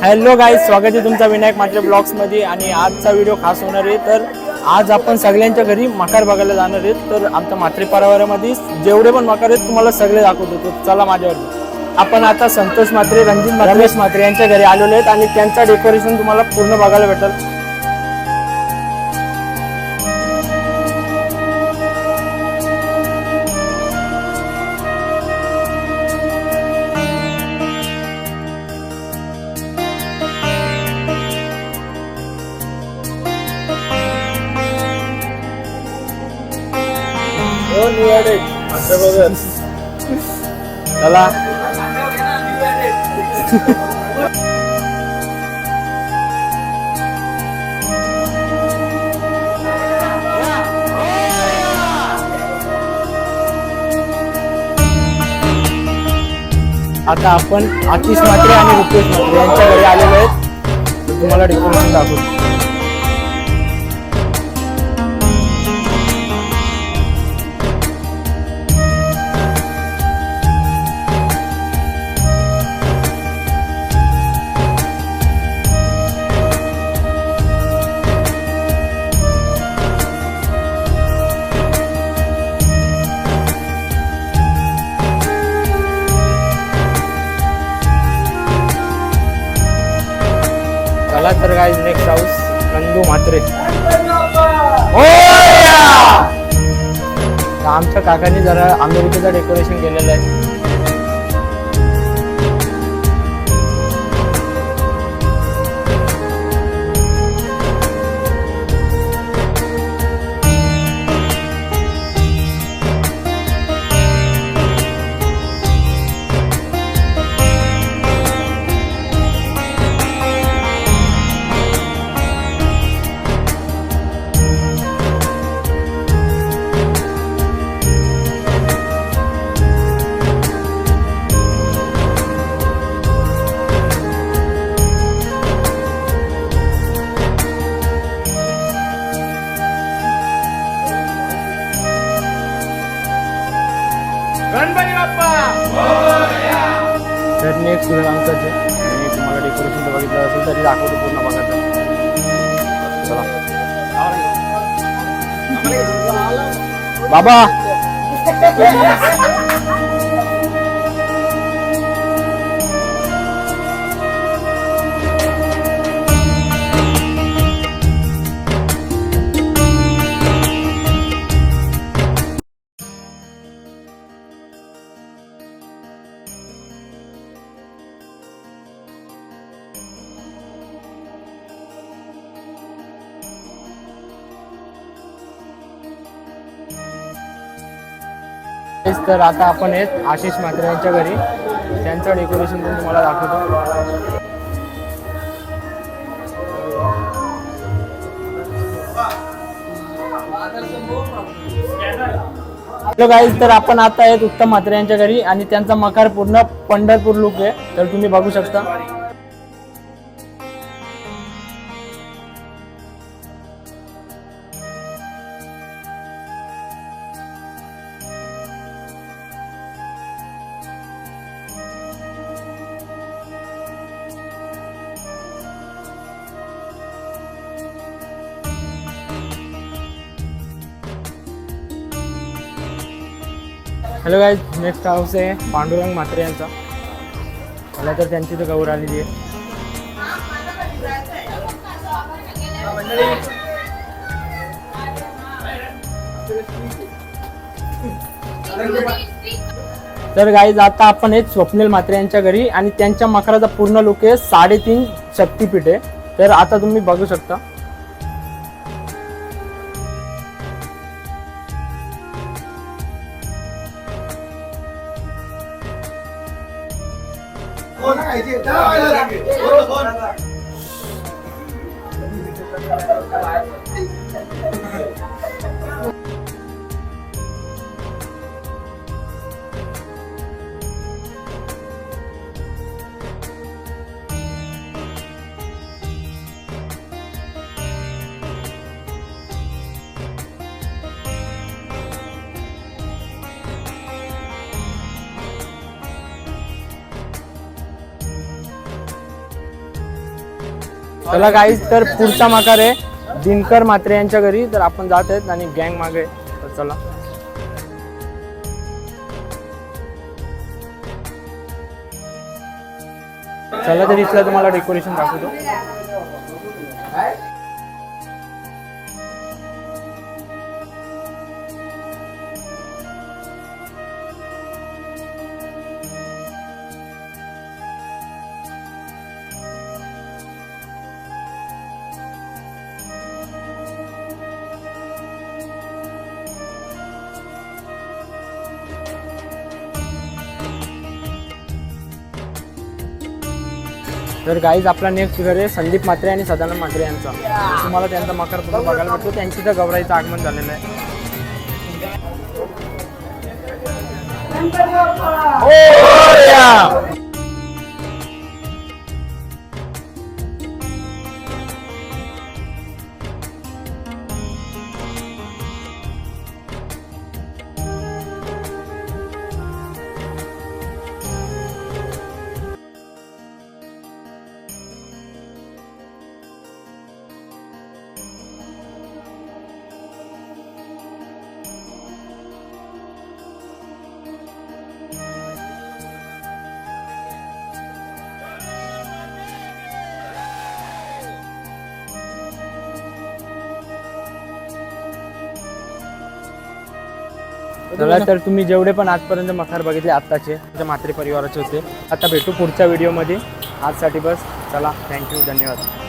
Hello guys, स्वागत आहे तुमचा विनायक मात्रे ब्लॉग्स मध्ये. आणि आजचा व्हिडिओ खास होणार आहे. तर आज आपण सगळ्यांच्या घरी मकार बघायला जाणार आहेत. तर आमच्या मात्रे परिवारामध्ये जेवढे पण मकार आहेत तुम्हाला सगळे दाखवतो. तर चला माझ्यावर. आपण आता संतोष मात्रे, रणजित मात्रे, रमेश मात्रे यांच्या घरी आलेलो आहेत आणि त्यांचा डेकोरेशन तुम्हाला पूर्ण बघायला भेटेल. चला आता आपण आतिश मात्रे आणि रुपेश मात्रे यांच्या घरी आलेलो आहेत. तुम्हाला डेकोरेशन दाखवतो. चला तर गाइस, नेक्स्ट हाऊस नंदू मात्रे. आमच्या काकांनी जरा अमेरिकेचं डेकोरेशन केलेलं आहे. गणपती बाप्पा. तर नेक्स्ट स्टुडंट आमचं आहे आणि तुम्हाला डेकोरेशन बघितलं असेल तरी दाखवतो पूर्ण बघायचं. चला बाबा. तर आता आपण आहेत आशिष मात्रे यांच्या घरी. त्यांचं डेकोरेशन पण तुम्हाला दाखवतो. हॅलो गाईज, तर आपण आता आहेत उत्तम मात्रे यांच्या घरी आणि त्यांचा मकार पूर्ण पंढरपूर लुक आहे. तर तुम्ही बघू शकता. हॅलो गाईज, नेक्स्ट हाऊस आहे पांडुरंग मात्रे यांचा. मला तर त्यांची तर गौर आलेली आहे. तर गाईज आता आपण आहेत स्वप्नील मात्रे यांच्या घरी आणि त्यांच्या मकराचा पूर्ण लुक आहे 3.5 शक्तीपीठ आहे. तर आता तुम्ही बघू शकता. चला गाईज, तर पुढचा मकार आहे दिनकर म्हात्रे यांच्या घरी. तर आपण जात आहेत आणि गँग मागे, तर चला. चला तर इथलं तुम्हाला डेकोरेशन दाखवतो. तर गाईज, आपला नेक्स्ट घर आहे संदीप म्हात्रे आणि सदानंद म्हात्रे यांचा. तुम्हाला त्यांचा मकर पूर्ण बघायला भेटतो. त्यांची तर गौराईचं आगमन झालेलं आहे. चला तर तुम्ही जेवढे पण आजपर्यंत मखार बघितले आत्ताचे म्हात्रे परिवाराचे होते. आता भेटू पुढच्या व्हिडिओमध्ये. आजसाठी बस. चला, थँक्यू, धन्यवाद.